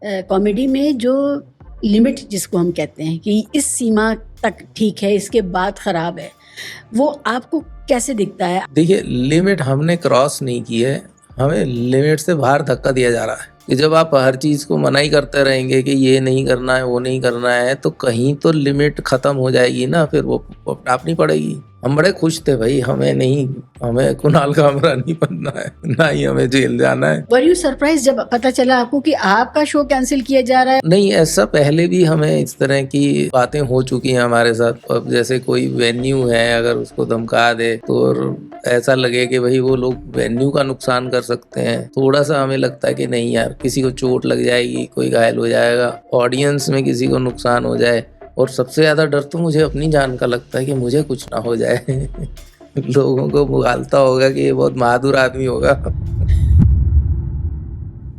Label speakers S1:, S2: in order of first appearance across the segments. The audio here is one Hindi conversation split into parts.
S1: कॉमेडी में जो लिमिट जिसको हम कहते हैं कि इस सीमा तक ठीक है, इसके बाद ख़राब है, वो आपको कैसे दिखता है?
S2: देखिए, लिमिट हमने क्रॉस नहीं की है, हमें लिमिट से बाहर धक्का दिया जा रहा है कि जब आप हर चीज़ को मना ही करते रहेंगे कि ये नहीं करना है, वो नहीं करना है, तो कहीं तो लिमिट ख़त्म हो जाएगी ना, फिर वो अपनानी पड़ेगी। हम बड़े खुश थे भाई, हमें कुणाल कामरा नहीं बनना है, ना ही हमें जेल जाना है।
S1: वर यू सरप्राइज जब पता चला आपको कि आपका शो कैंसिल किया जा रहा है?
S2: नहीं, ऐसा पहले भी हमें इस तरह की बातें हो चुकी हैं हमारे साथ। अब जैसे कोई वेन्यू है, अगर उसको धमका दे तो ऐसा लगे कि भाई वो लोग वेन्यू का नुकसान कर सकते हैं, थोड़ा सा हमें लगता है कि नहीं यार, किसी को चोट लग जाएगी, कोई घायल हो जाएगा, ऑडियंस में किसी को नुकसान हो जाए, और सबसे ज़्यादा डर तो मुझे अपनी जान का लगता है कि मुझे कुछ ना हो जाए। लोगों को मुगालता होगा कि ये बहुत बहादुर आदमी होगा।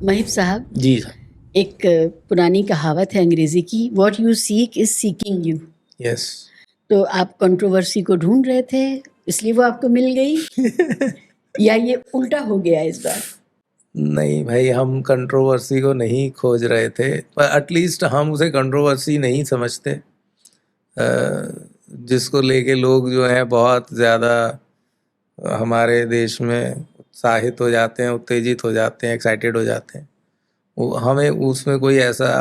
S1: महिब साहब
S2: जी।
S1: एक पुरानी कहावत है अंग्रेजी की, what you seek is seeking you.
S2: Yes.
S1: तो आप कंट्रोवर्सी को ढूंढ रहे थे, इसलिए वो आपको मिल गई या ये उल्टा हो गया इस बार?
S2: नहीं भाई, हम कंट्रोवर्सी को नहीं खोज रहे थे, पर एटलीस्ट हम उसे कंट्रोवर्सी नहीं समझते, जिसको लेके लोग जो हैं बहुत ज़्यादा हमारे देश में उत्साहित हो जाते हैं, उत्तेजित हो जाते हैं, एक्साइटेड हो जाते हैं। हमें उसमें कोई ऐसा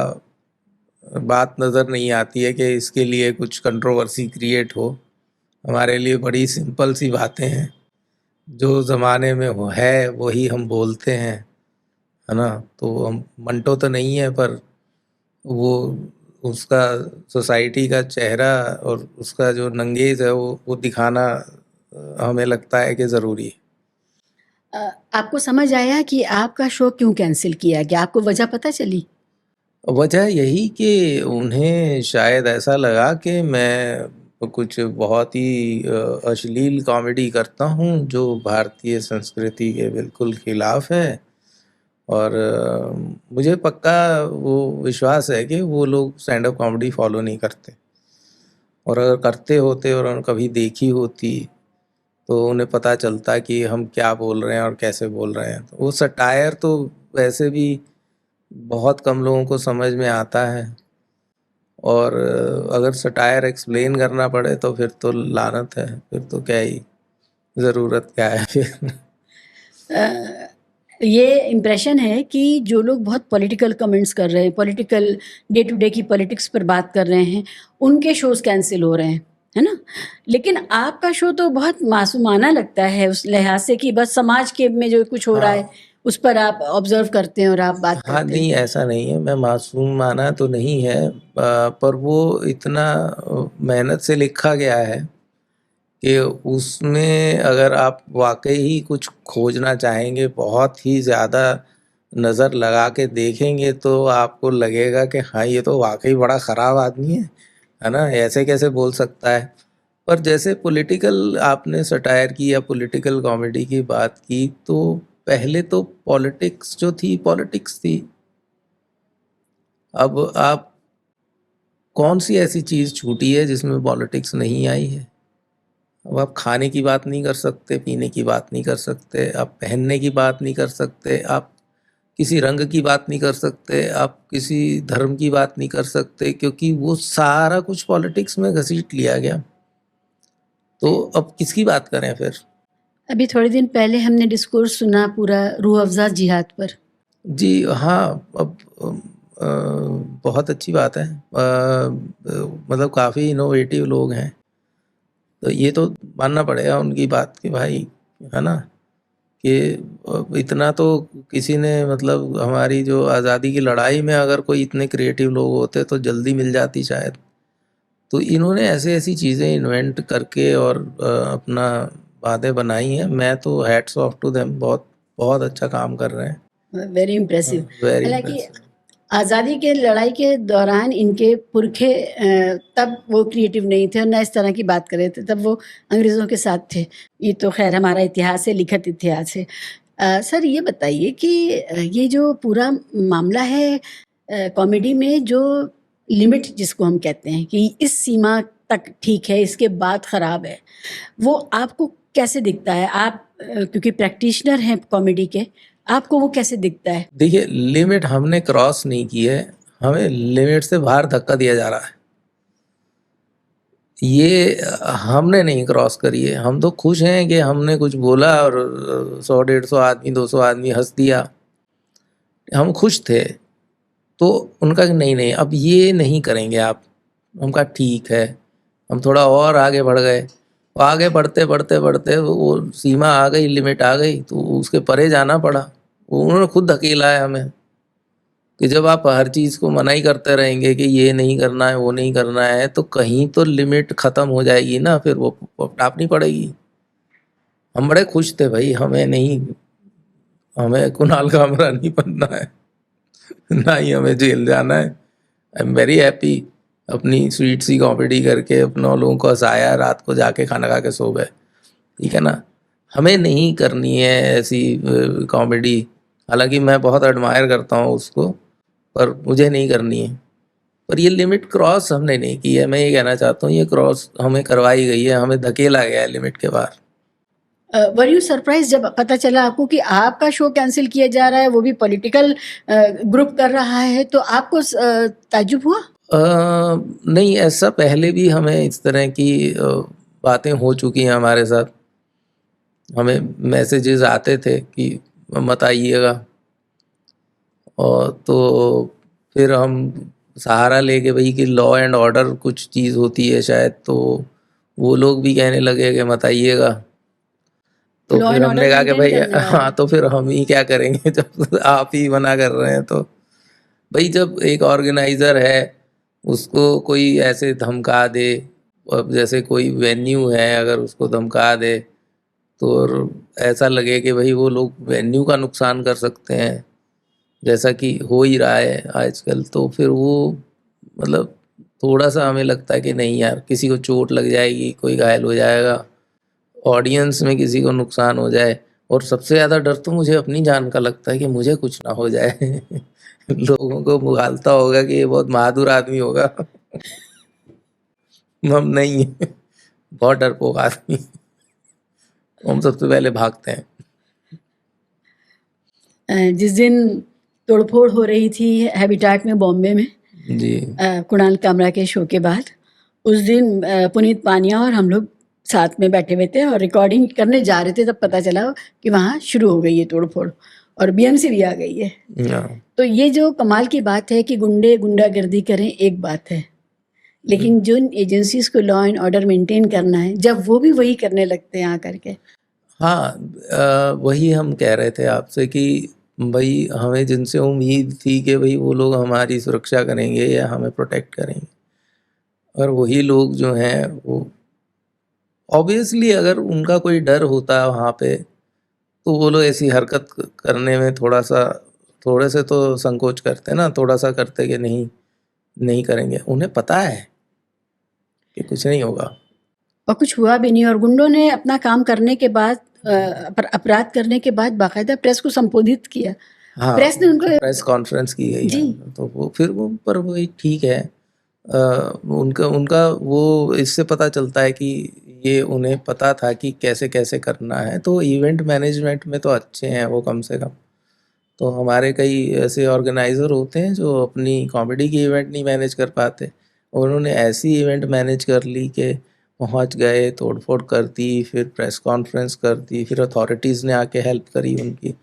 S2: बात नज़र नहीं आती है कि इसके लिए कुछ कंट्रोवर्सी क्रिएट हो। हमारे लिए बड़ी सिंपल सी बातें हैं, जो ज़माने में है वही हम बोलते हैं, है ना। तो हम मंटो तो नहीं है, पर वो उसका सोसाइटी का चेहरा और उसका जो नंगेज है वो दिखाना हमें लगता है कि ज़रूरी है।
S1: आपको समझ आया कि आपका शो क्यों कैंसिल किया गया? आपको वजह पता चली?
S2: वजह यही कि उन्हें शायद ऐसा लगा कि मैं कुछ बहुत ही अश्लील कॉमेडी करता हूँ, जो भारतीय संस्कृति के बिल्कुल खिलाफ है, और मुझे पक्का वो विश्वास है कि वो लोग स्टैंड अप कॉमेडी फॉलो नहीं करते, और अगर करते होते और उन्होंने कभी देखी होती तो उन्हें पता चलता कि हम क्या बोल रहे हैं और कैसे बोल रहे हैं। तो वो सटायर तो वैसे भी बहुत कम लोगों को समझ में आता है, और अगर सटायर एक्सप्लेन करना पड़े तो फिर तो लानत है, फिर तो क्या ही ज़रूरत क्या है फिर।
S1: ये इम्प्रेशन है कि जो लोग बहुत पॉलिटिकल कमेंट्स कर रहे हैं, पॉलिटिकल डे टू डे की पॉलिटिक्स पर बात कर रहे हैं, उनके शोज़ कैंसिल हो रहे हैं, है ना? लेकिन आपका शो तो बहुत मासूमाना लगता है उस लिहाज से कि बस समाज के में जो कुछ हो रहा है उस पर आप ऑब्जर्व करते हैं और आप बात
S2: हाँ,
S1: करते हैं।
S2: नहीं ऐसा नहीं है, मैं मासूम माना तो नहीं है, पर वो इतना मेहनत से लिखा गया है कि उसमें अगर आप वाकई ही कुछ खोजना चाहेंगे, बहुत ही ज़्यादा नज़र लगा के देखेंगे, तो आपको लगेगा कि हाँ, ये तो वाकई बड़ा ख़राब आदमी है ना, ऐसे कैसे बोल सकता है। पर जैसे पॉलिटिकल आपने सटायर की या पॉलिटिकल कॉमेडी की बात की, तो पहले तो पॉलिटिक्स जो थी, पॉलिटिक्स थी। अब आप कौन सी ऐसी चीज़ छूटी है जिसमें पॉलिटिक्स नहीं आई है? अब आप खाने की बात नहीं कर सकते, पीने की बात नहीं कर सकते, आप पहनने की बात नहीं कर सकते, आप किसी रंग की बात नहीं कर सकते, आप किसी धर्म की बात नहीं कर सकते, क्योंकि वो सारा कुछ पॉलिटिक्स में घसीट लिया गया। तो अब किसकी बात करें फिर?
S1: अभी थोड़े दिन पहले हमने डिस्कोर्स सुना पूरा रूह अफ़ज़ा जिहाद पर।
S2: जी हाँ, अब बहुत अच्छी बात है। मतलब काफ़ी इनोवेटिव लोग हैं, तो ये तो मानना पड़ेगा उनकी बात कि भाई, है ना, कि इतना तो किसी ने, मतलब हमारी जो आज़ादी की लड़ाई में अगर कोई इतने क्रिएटिव लोग होते तो जल्दी मिल जाती शायद। तो इन्होंने ऐसी ऐसी चीज़ें इन्वेंट करके और अपना बातें बनाई हैं। मैं तो हैट्स ऑफ टू देम, बहुत बहुत अच्छा काम कर रहे हैं।
S1: Very impressive.
S2: वेरी
S1: हालांकि
S2: इम्प्रेसिव।
S1: आज़ादी के लड़ाई के दौरान इनके पुरखे तब वो क्रिएटिव नहीं थे और ना इस तरह की बात कर रहे थे, तब वो अंग्रेज़ों के साथ थे। ये तो खैर हमारा इतिहास है, लिखित इतिहास है। सर ये बताइए कि ये जो पूरा मामला है कॉमेडी में जो लिमिट जिसको हम कहते हैं कि इस सीमा तक ठीक है, इसके बाद ख़राब है, वो आपको कैसे दिखता है? आप क्योंकि प्रैक्टिशनर हैं कॉमेडी के, आपको वो कैसे दिखता है?
S2: देखिए, लिमिट हमने क्रॉस नहीं की है, हमें लिमिट से बाहर धक्का दिया जा रहा है। ये हमने नहीं क्रॉस करी है। हम तो खुश हैं कि हमने कुछ बोला और 100-150 आदमी 200 आदमी हंस दिया, हम खुश थे। तो उनका कि नहीं नहीं अब ये नहीं करेंगे आप। हम कहा ठीक है, हम थोड़ा और आगे बढ़ गए। आगे बढ़ते बढ़ते बढ़ते वो सीमा आ गई, लिमिट आ गई, तो उसके परे जाना पड़ा। उन्होंने खुद धकेला है हमें कि जब आप हर चीज़ को मना ही करते रहेंगे कि ये नहीं करना है वो नहीं करना है, तो कहीं तो लिमिट ख़त्म हो जाएगी ना, फिर वो टापनी पड़ेगी। हम बड़े खुश थे भाई, हमें कुणाल कामरा नहीं बनना है, ना ही हमें जेल जाना है। आई एम वेरी हैप्पी, अपनी स्वीट सी कॉमेडी करके अपना लोगों को हंसाया, रात को जाके खाना खा के सो गए। ठीक है ना, हमें नहीं करनी है ऐसी कॉमेडी। हालांकि मैं बहुत एडमायर करता हूँ उसको, पर मुझे नहीं करनी है। पर ये लिमिट क्रॉस हमने नहीं की है, मैं ये कहना चाहता हूँ, ये क्रॉस हमें करवाई गई है, हमें धकेला गया है लिमिट के बाहर।
S1: वर यू सरप्राइज जब पता चला आपको कि आपका शो कैंसिल किया जा रहा है, वो भी पॉलिटिकल ग्रुप कर रहा है, तो आपको ताज्जुब हुआ?
S2: नहीं, ऐसा पहले भी हमें इस तरह की बातें हो चुकी हैं हमारे साथ। हमें मैसेजेस आते थे कि मत आइएगा, और तो फिर हम सहारा लेके भाई कि लॉ एंड ऑर्डर कुछ चीज़ होती है शायद, तो वो लोग भी कहने लगे कि मत आइएगा। तो
S1: लॉ
S2: फिर
S1: एंड
S2: हमने
S1: ऑर्डर
S2: कहा कि
S1: मेंटेन
S2: भाई
S1: करने
S2: हाँ,
S1: वाले।
S2: तो फिर हम ही क्या करेंगे जब आप ही मना कर रहे हैं। तो भाई जब एक ऑर्गेनाइज़र है उसको कोई ऐसे धमका दे, अब जैसे कोई वेन्यू है अगर उसको धमका दे, तो और ऐसा लगे कि भाई वो लोग वेन्यू का नुकसान कर सकते हैं, जैसा कि हो ही रहा है आजकल, तो फिर वो मतलब थोड़ा सा हमें लगता है कि नहीं यार, किसी को चोट लग जाएगी, कोई घायल हो जाएगा, ऑडियंस में किसी को नुकसान हो जाए। और सबसे ज़्यादा डर तो मुझे अपनी जान का लगता है कि मुझे कुछ ना हो जाए। लोगों को मुगालता होगा कि ये बहुत बहादुर आदमी होगा। हम नहीं है, बहुत डरपोक आदमी, हम सबसे पहले भागते हैं।
S1: जिस दिन तोड़फोड़ हो रही थी हैबिटेट में बॉम्बे में,
S2: जी
S1: कुणाल कामरा के शो के बाद, उस दिन पुनीत पानिया और हम लोग साथ में बैठे हुए थे और रिकॉर्डिंग करने जा रहे थे, तब पता चला कि वहाँ शुरू हो गई है तोड़फोड़ और बीएमसी भी आ गई है।
S2: हाँ।
S1: तो ये जो कमाल की बात है कि गुंडे गुंडागर्दी करें एक बात है, लेकिन जिन एजेंसीज को लॉ एंड ऑर्डर मेंटेन करना है, जब वो भी वही करने लगते हैं आकर के।
S2: हाँ, वही हम कह रहे थे आपसे कि भाई हमें जिनसे उम्मीद थी कि भाई वो लोग हमारी सुरक्षा करेंगे या हमें प्रोटेक्ट करेंगे, और वही लोग जो हैं वो ऑब्वियसली अगर उनका कोई डर होता है वहाँ पे, तो वो लोग ऐसी हरकत करने में थोड़े से तो संकोच करते ना, थोड़ा सा करते कि नहीं नहीं करेंगे। उन्हें पता है कि कुछ नहीं होगा।
S1: और कुछ हुआ भी नहीं, और गुंडों ने अपना काम करने के बाद, अपराध करने के बाद बाकायदा प्रेस को संबोधित किया।
S2: हाँ,
S1: प्रेस ने उनको
S2: प्रेस कॉन्फ्रेंस की गई
S1: जी
S2: है, तो वो फिर वो पर वही ठीक है। उनका उनका वो इससे पता चलता है कि ये उन्हें पता था कि कैसे कैसे करना है, तो इवेंट मैनेजमेंट में तो अच्छे हैं वो कम से कम। तो हमारे कई ऐसे ऑर्गेनाइज़र होते हैं जो अपनी कॉमेडी की इवेंट नहीं मैनेज कर पाते, और उन्होंने ऐसी इवेंट मैनेज कर ली कि पहुंच गए, तोड़ फोड़ कर दी, फिर प्रेस कॉन्फ्रेंस कर दी, फिर अथॉरिटीज़ ने आके हेल्प करी उनकी।